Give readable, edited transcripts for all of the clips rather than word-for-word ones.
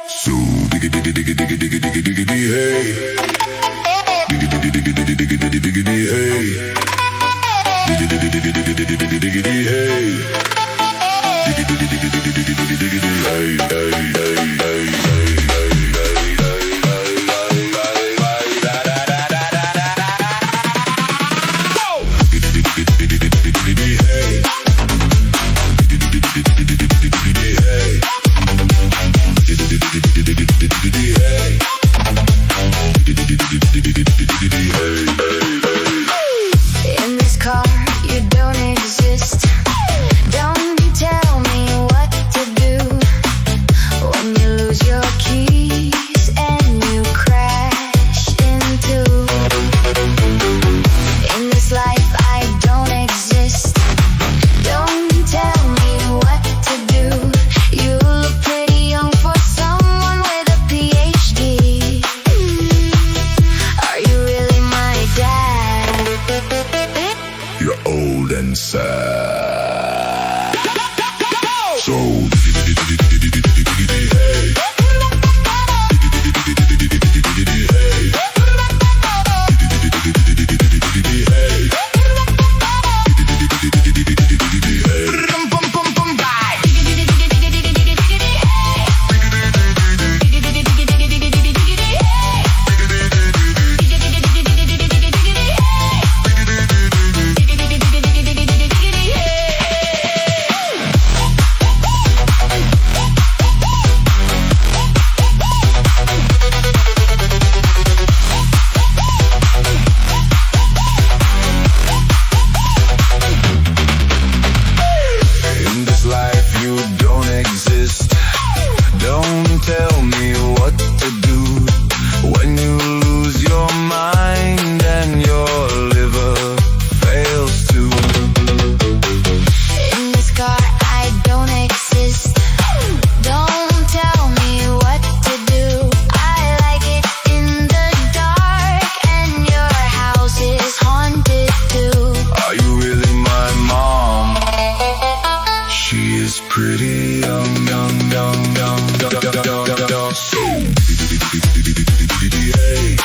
So diggity diggity diggity diggity diggity hey. Diggity diggity diggity diggity diggity hey. Diggity diggity diggity diggity diggity hey. Diggity diggity diggity diggity diggity hey hey hey hey hey. In this car, you don't exist. Don't tell me what to do when you lose your keys and you crash into. In this life, I don't exist. Don't tell me what to do. You look pretty young for someone with a PhD. Are you really my dad? You're old and sad. So hey. In this life you don't exist. Don't tell me what to do when you lose your mind and your liver fails to. In this car, I don't exist. Don't tell me what to do. I like it in the dark, and your house is haunted too. Are you really my mom? She is pretty young, young, young, young, young, young, young, young, young. So hey. Hey.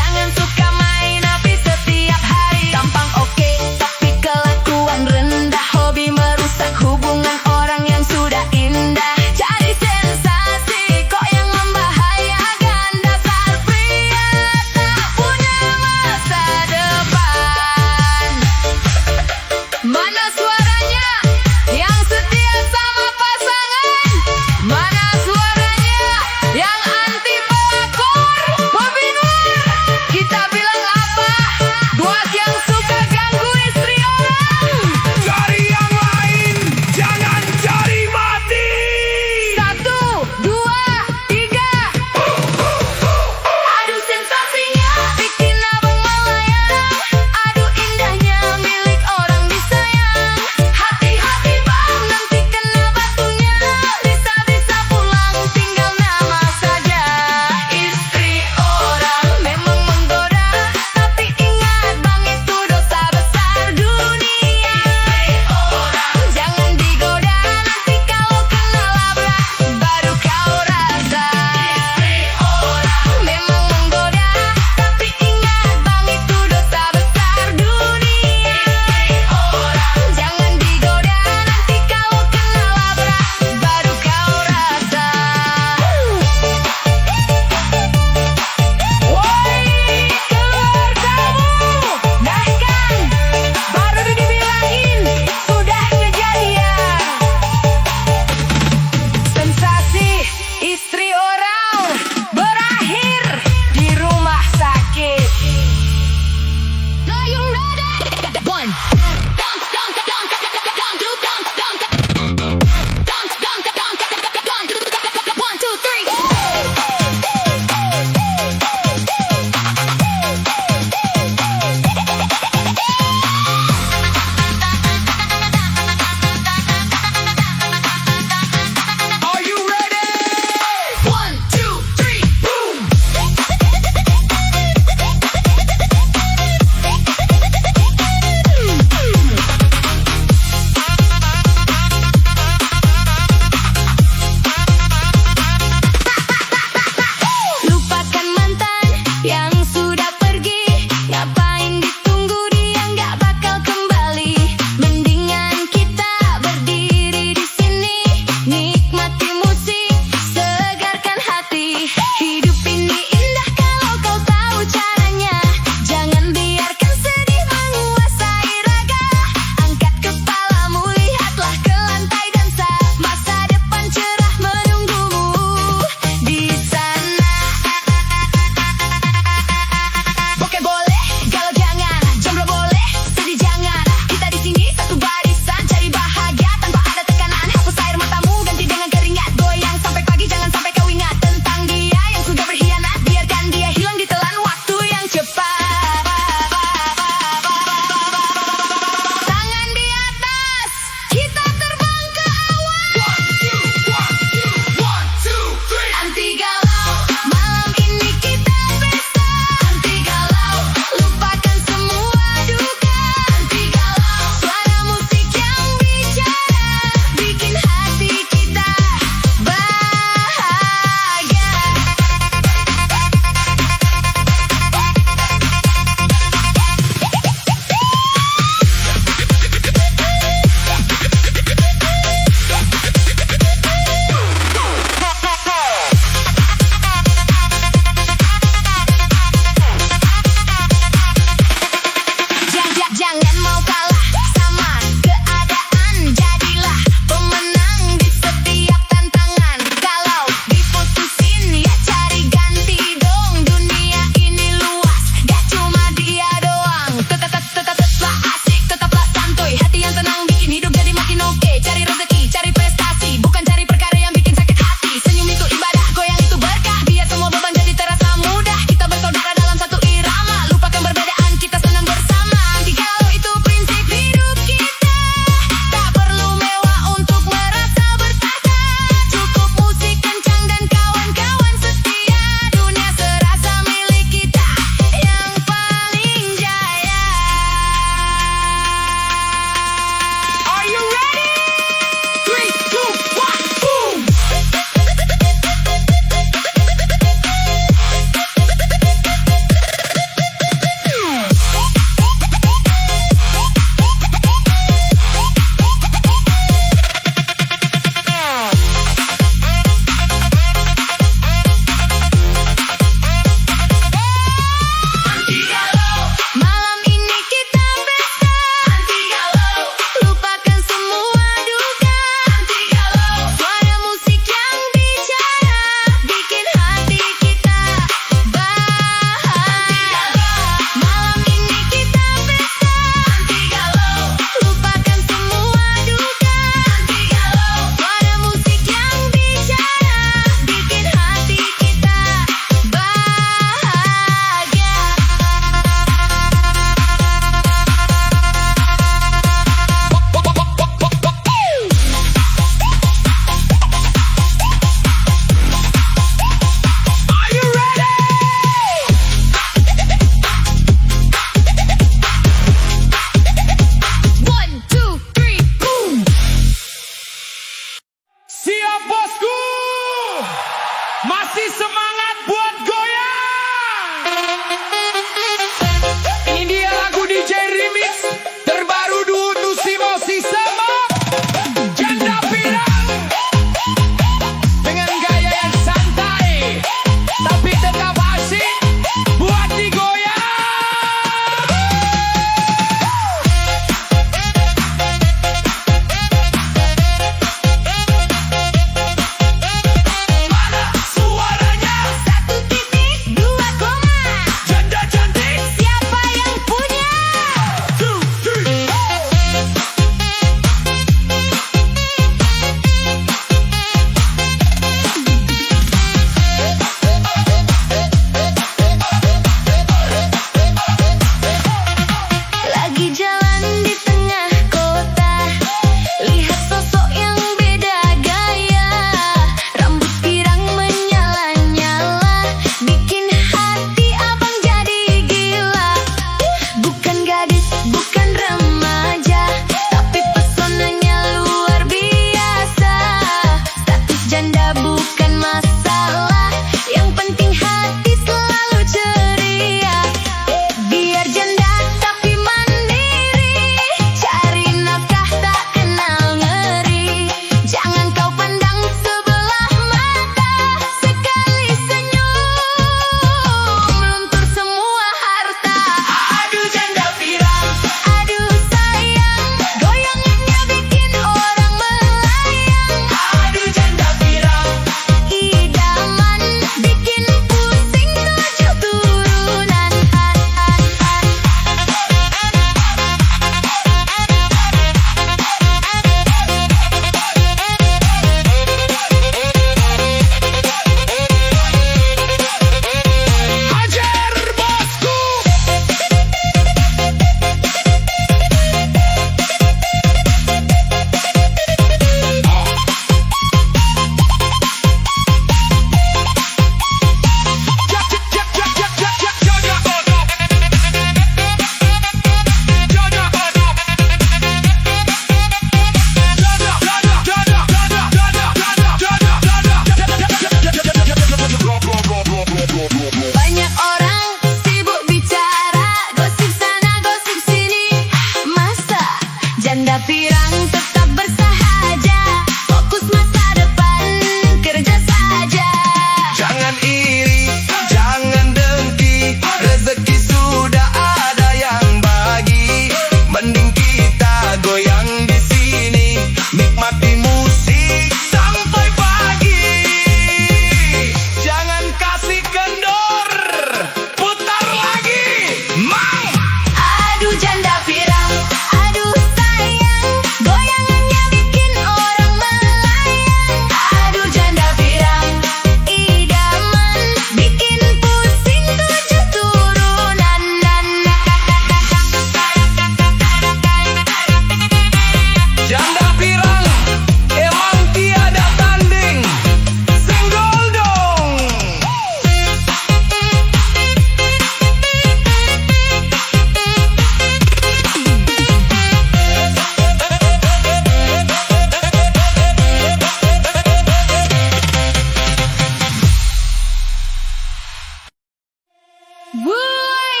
Woi,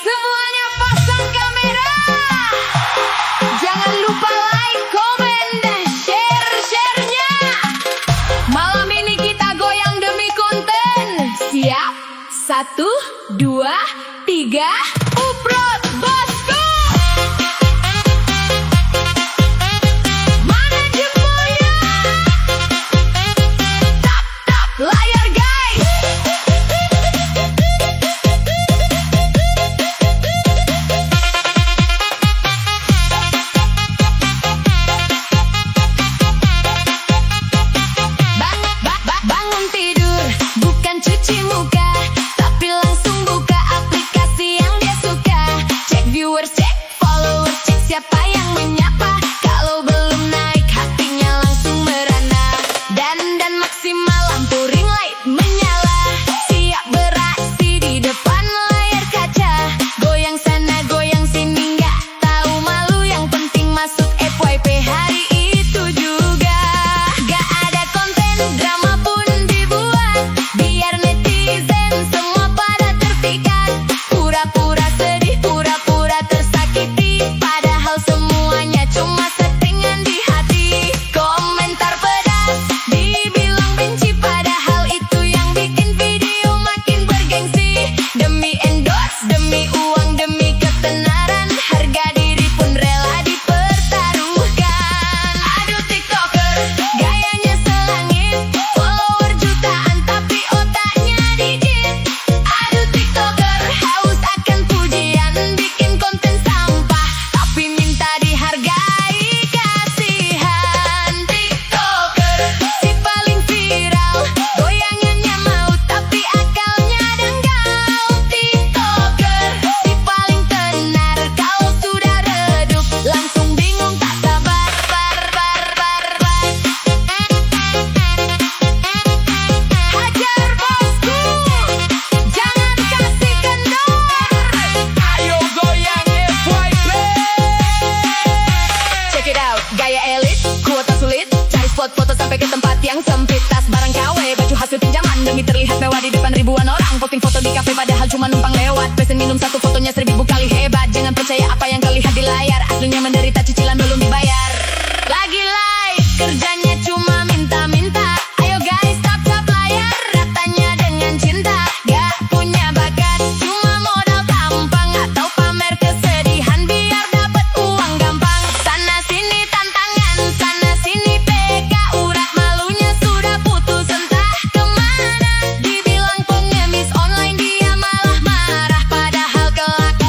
semuanya pasang kamera. Jangan lupa like, komen, dan share-nya. Malam ini kita goyang demi konten. Siap? 1, 2, 3, uprot bosku. Mana jempolnya? Tap layar guys. Bangun tidur, bukan cuci muka, tapi langsung buka aplikasi yang dia suka. Cek viewers, cek followers, cek siapa yang menyapa. Kalau belum naik hatinya langsung merana. Dan maksimal lampu ring light menyala. Siap beraksi di depan layar kaca. Goyang sana goyang sini nggak tahu malu. Yang penting masuk FYP hari itu juga. Gak ada konten drama pun dibuat, biar netizen semua pada terpikat. Pura-pura sedih, pura-pura tersakiti, padahal semuanya cuma settingan di hati. Komentar pedas, dibilang benci, padahal itu yang bikin video makin bergengsi. Demi endorse, demi uang, demi ketenaran, harga diri pun rela dipertaruhkan. Aduh tiktoker, gayanya selangit, follower jutaan tapi otaknya digit. Aduh tiktoker, haus akan pujian, bikin konten sampah tapi minta dihargai. Kasihan tiktoker, si paling viral, goyangannya mau tapi akalnya dangkal. Tiktoker, si paling tenar, kalau sudah redup langsung bingung tak sabar. Hajar bosku, jangan kasih kendor. Ayo goyang FYP. Check it out, gaya elit, kuota sulit, cari spot foto sampai ke tempat yang sempit. Tas barang KW, baju hasil pinjaman, demi terlihat mewah di depan ribuan orang. Posting foto di kafe padahal cuma numpang lewat. Pesen minum satu, fotonya 1000 kali hebat. Jangan percaya apa yang kau lihat di layar, aslinya menderita cicilan belum dibayar. Lagi live, kerjanya cuma minta-minta. Ayo guys, tap layar, ratanya dengan cinta. Gak punya bakat, cuma modal tampang atau pamer kesedihan biar dapat uang gampang. Sana sini tantangan, sana sini PK, urat malunya sudah putus entah kemana. Dibilang pengemis online dia malah marah, padahal kelakuan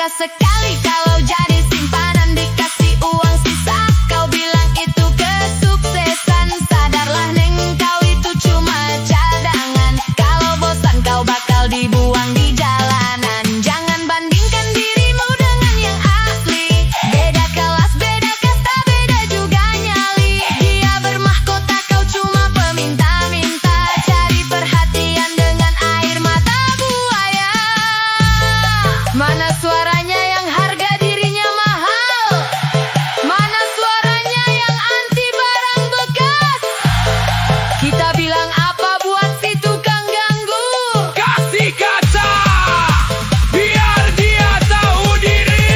sekali kalau jadi simpanan dikasih uang sisa. Kau bilang itu kesuksesan, sadarlah neng kau itu cuma cadangan. Kalau bosan kau bakal dibuang di jalanan. Jangan bandingkan dirimu dengan yang asli. Beda kelas, beda kasta, beda juga nyali. Dia bermahkota, kau cuma peminta-minta. Cari perhatian dengan air mata buaya. Mana suaranya yang harga dirinya mahal? Mana suaranya yang anti barang bekas? Kita bilang apa buat si tukang ganggu? Kasih kaca biar dia tahu diri.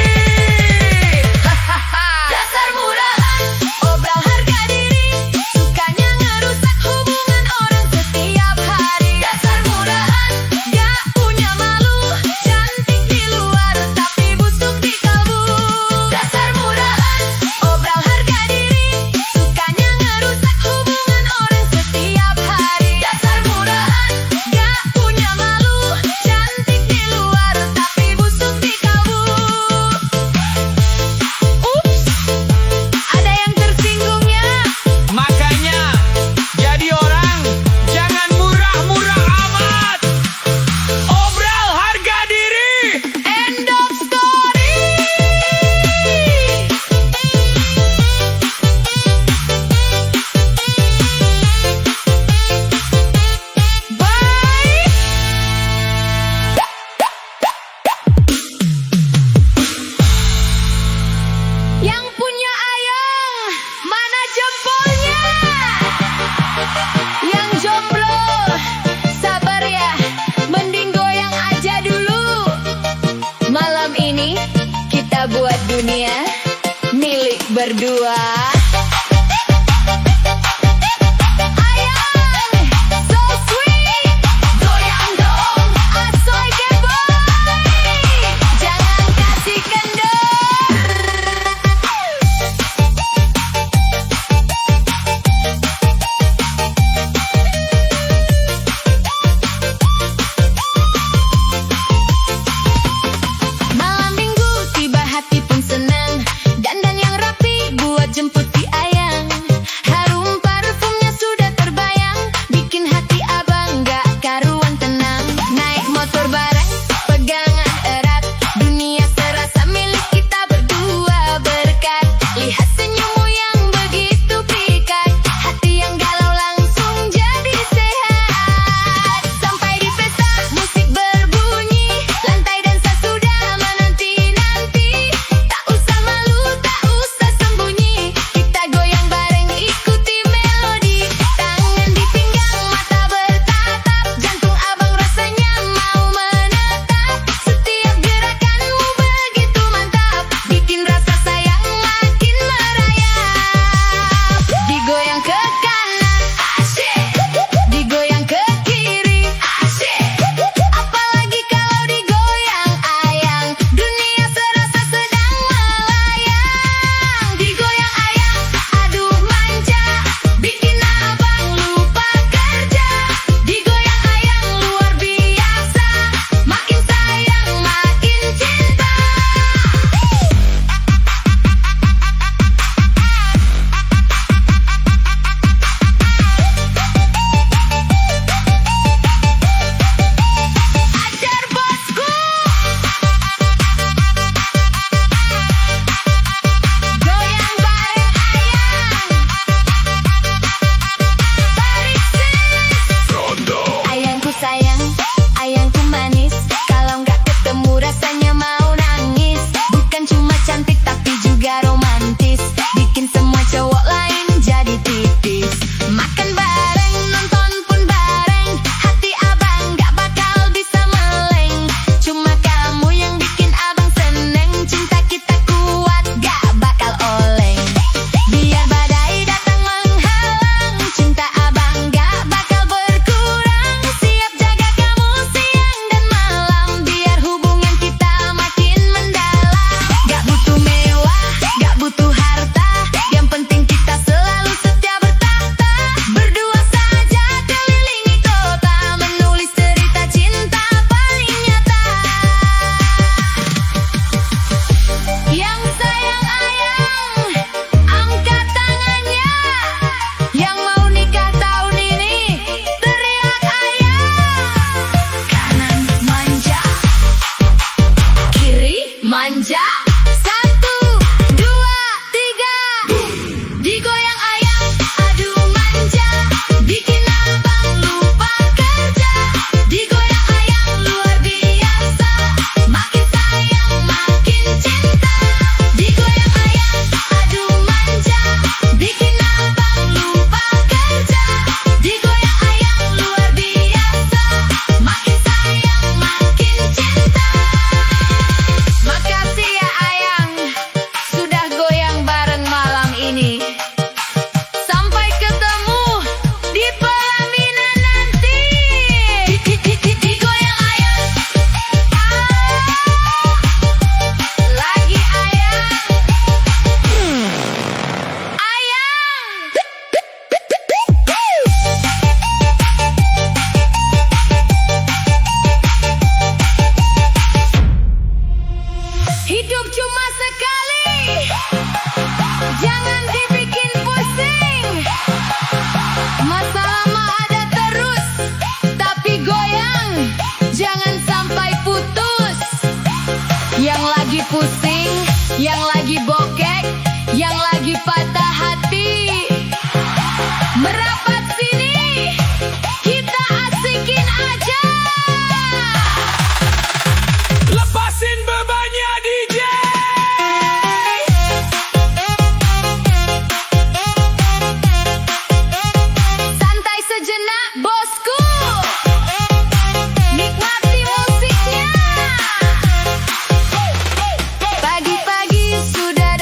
Dasar murahan, obral harga diri, sukanya ngerusak hubungan orang setiap hari. Dasar murahan, gak punya malu, cantik di luar tapi manja. 1, 2, 3. Digoyang ayang, aduh manja. Bikin abang lupa kerja. Digoyang ayang luar biasa. Makin sayang, makin cinta. Digoyang ayang, aduh manja. Bikin abang lupa kerja. Digoyang ayang luar biasa. Makin sayang, makin cinta. Makasih ya ayang, sudah goyang bareng malam ini. Sampai ketemu di pelaminan nanti. Digoyang ayang, lagi ayang, hidup cuma sekali, jangan dibikin pusing. Masalah mah ada terus, tapi goyang, jangan sampai putus. Yang lagi pusing, yang lagi bokek, yang lagi patah hati, merapat sini, kita asikin aja. Lepasin bebannya DJ. Santai sejenak bosku, nikmati musiknya. Pagi-pagi sudah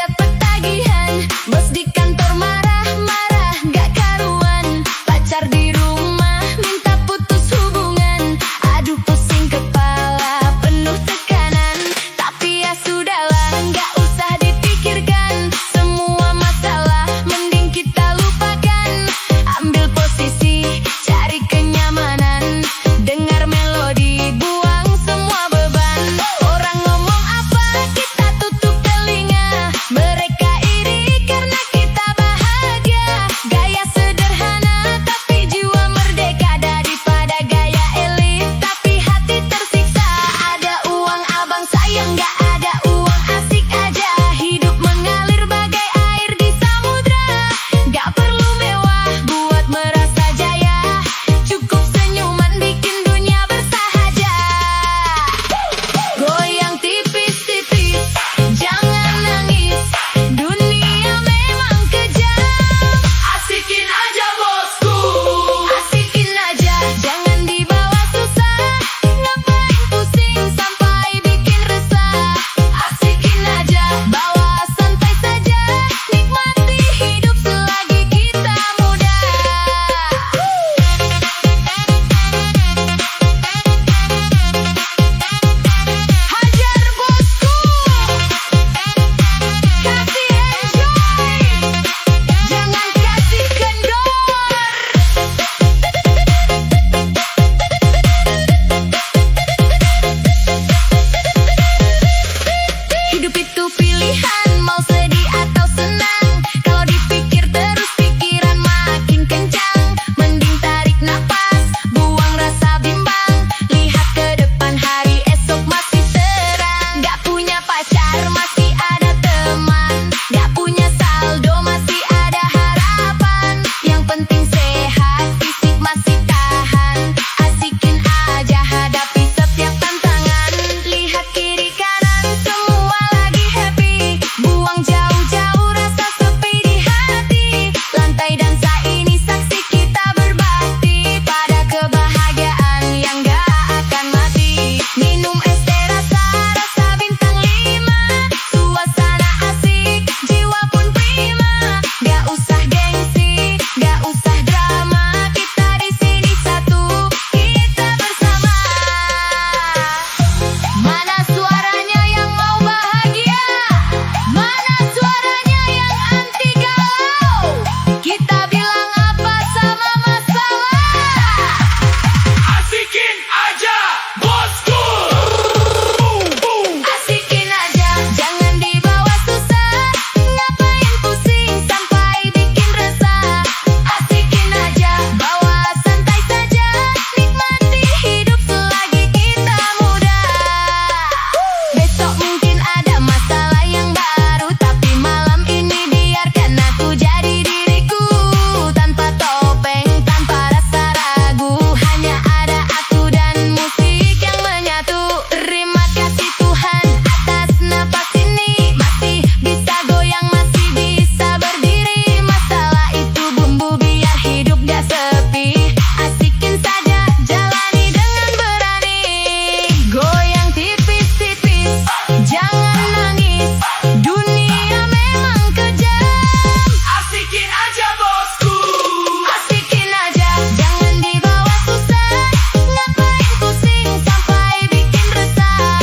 jangan nangis, dunia memang kejam. Asikin aja bosku. Asikin aja, jangan dibawa susah. Ngapain pusing sampai bikin resah.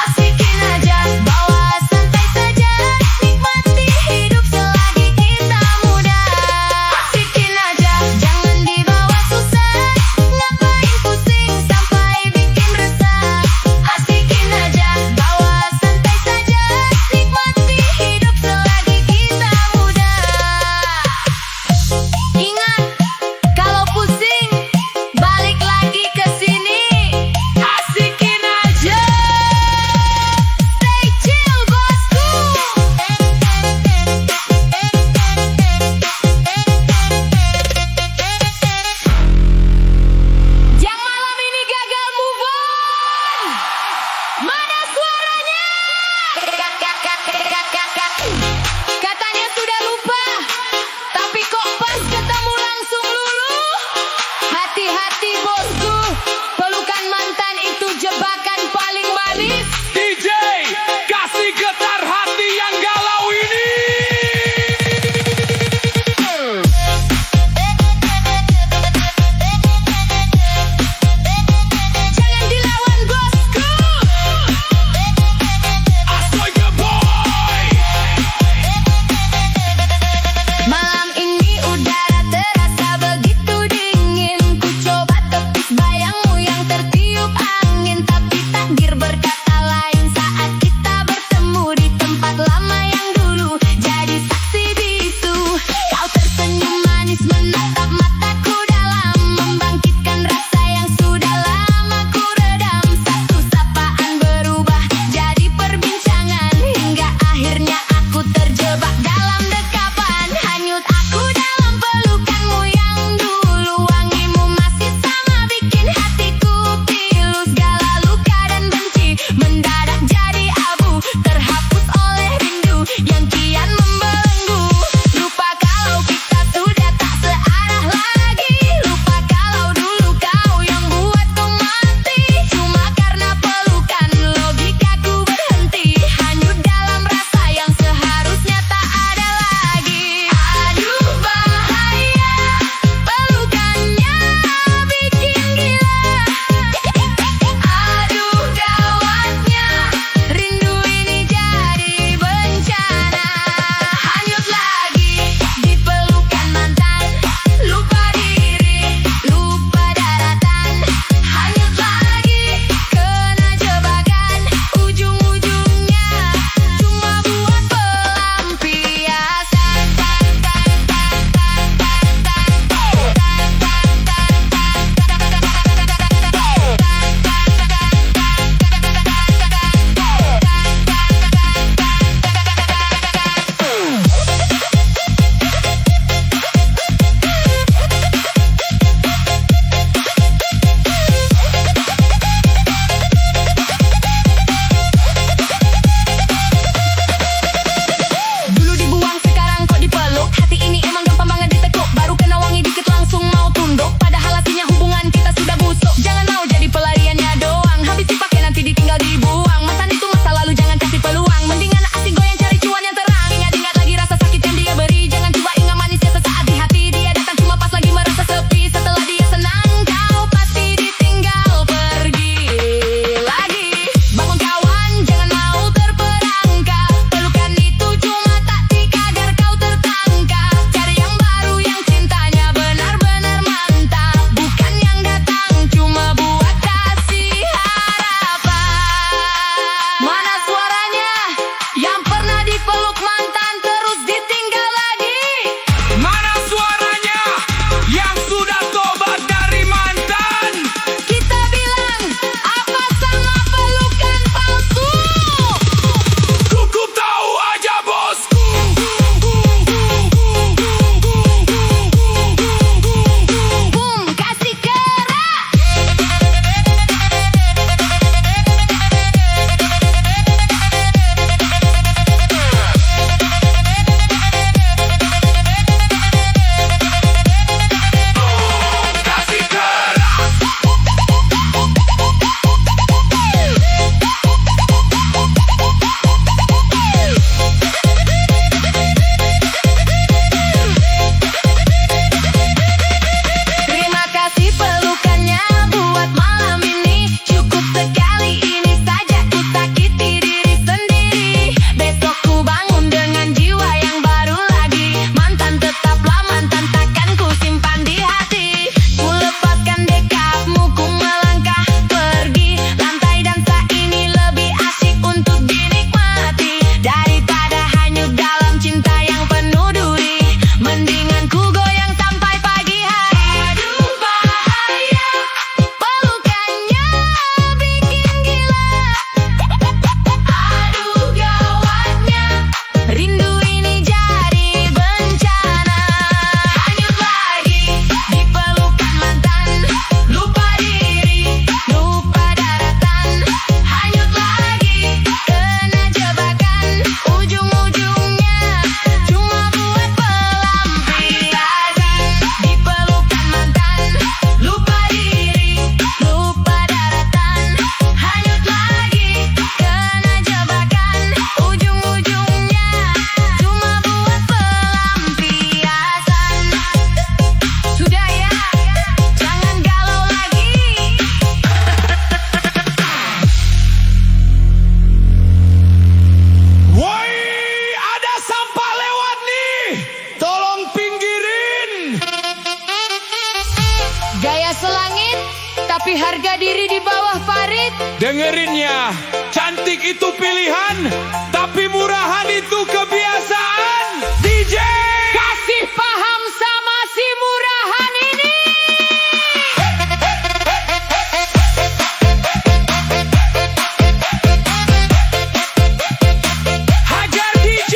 Asikin aja, bawa santai saja. Nikmati hidup selagi kita muda. Asikin aja, jangan dibawa susah. Ngapain pusing sampai bikin resah. Asikin aja, bawa santai saja. itu pilihan, tapi murahan itu kebiasaan. DJ Kasih paham sama si murahan ini. hajar DJ.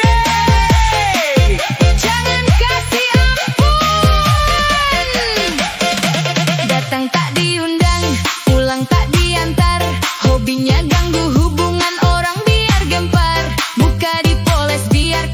Jangan kasih ampun. Datang tak diundang, pulang tak diantar. Hobinya ganggu hubungan orang biar gempar. Buka dipoles biar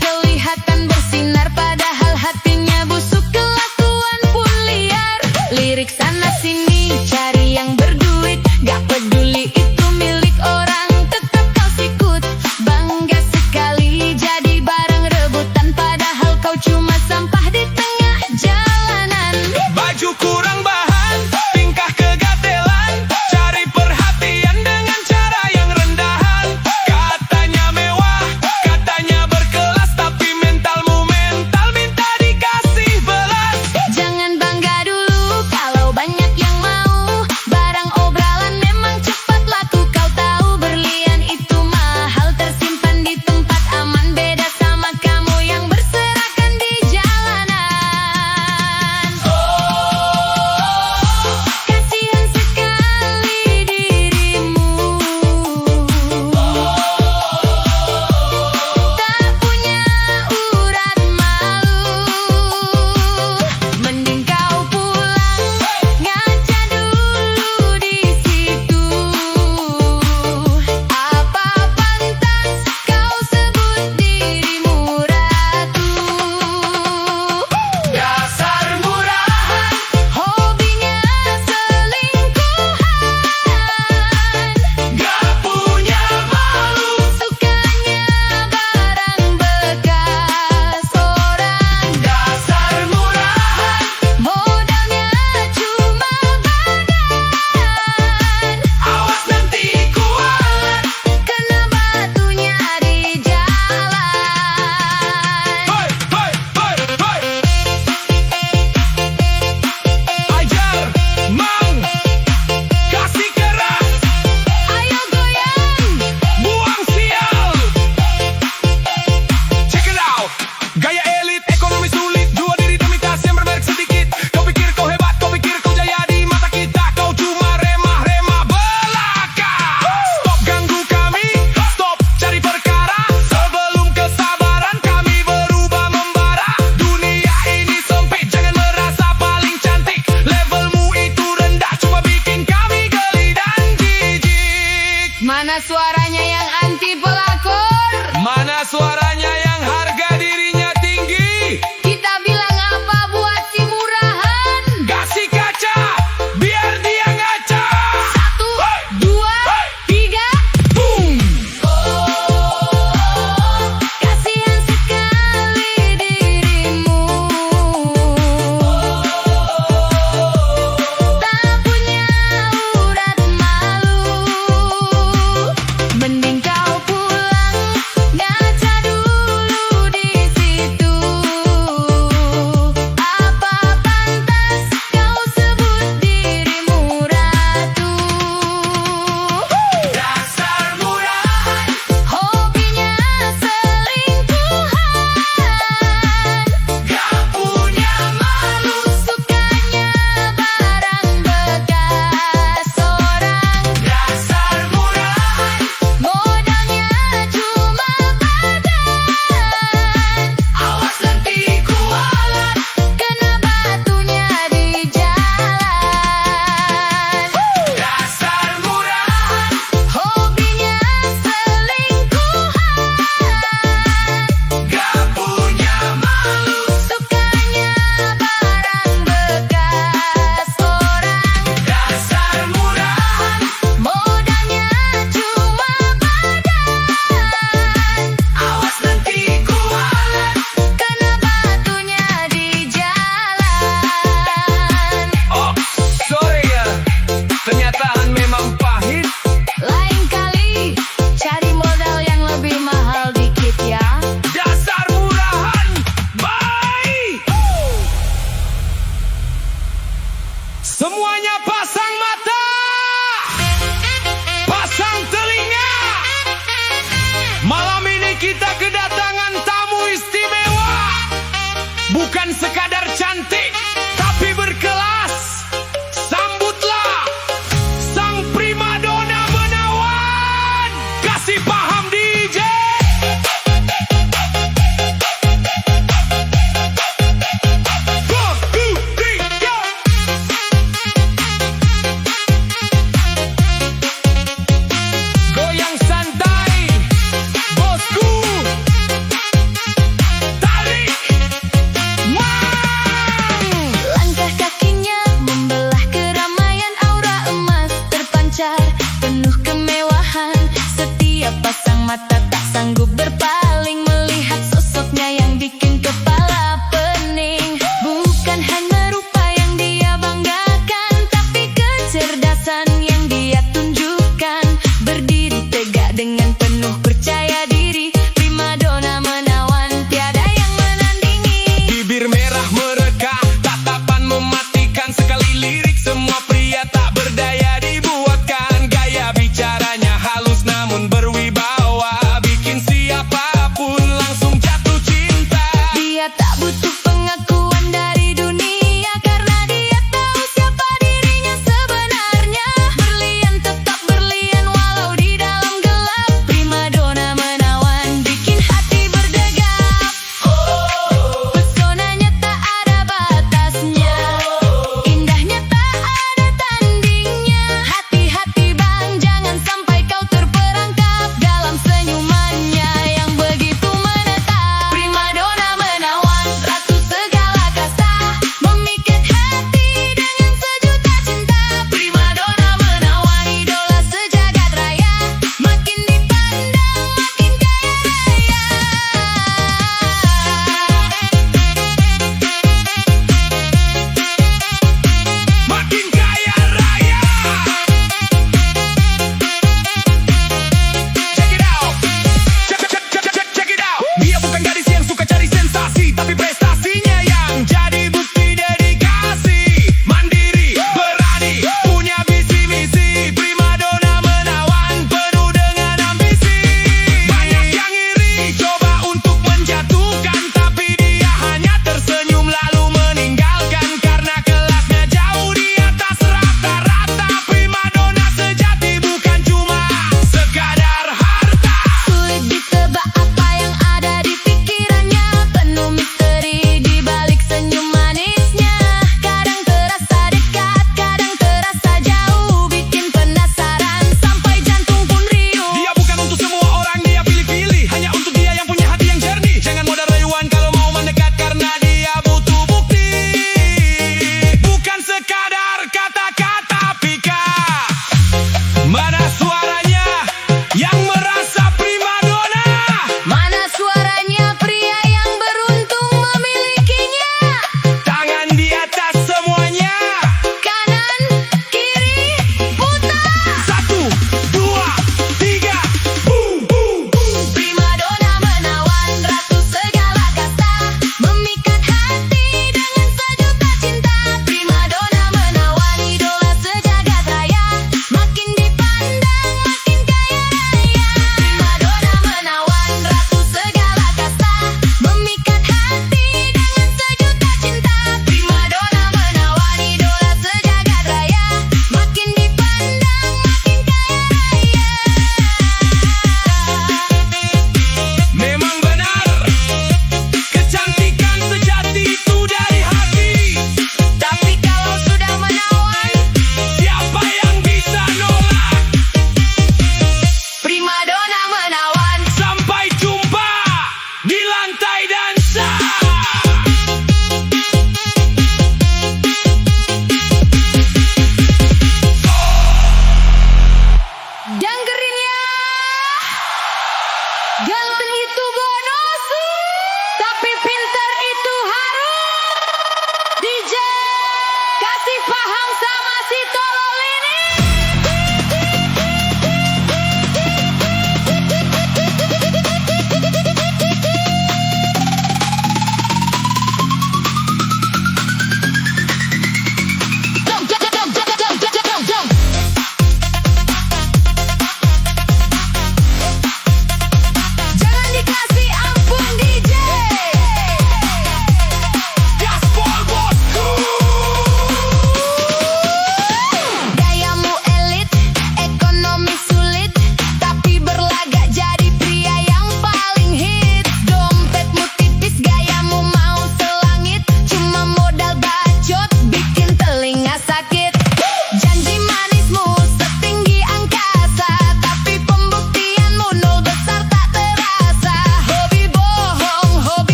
Ganteng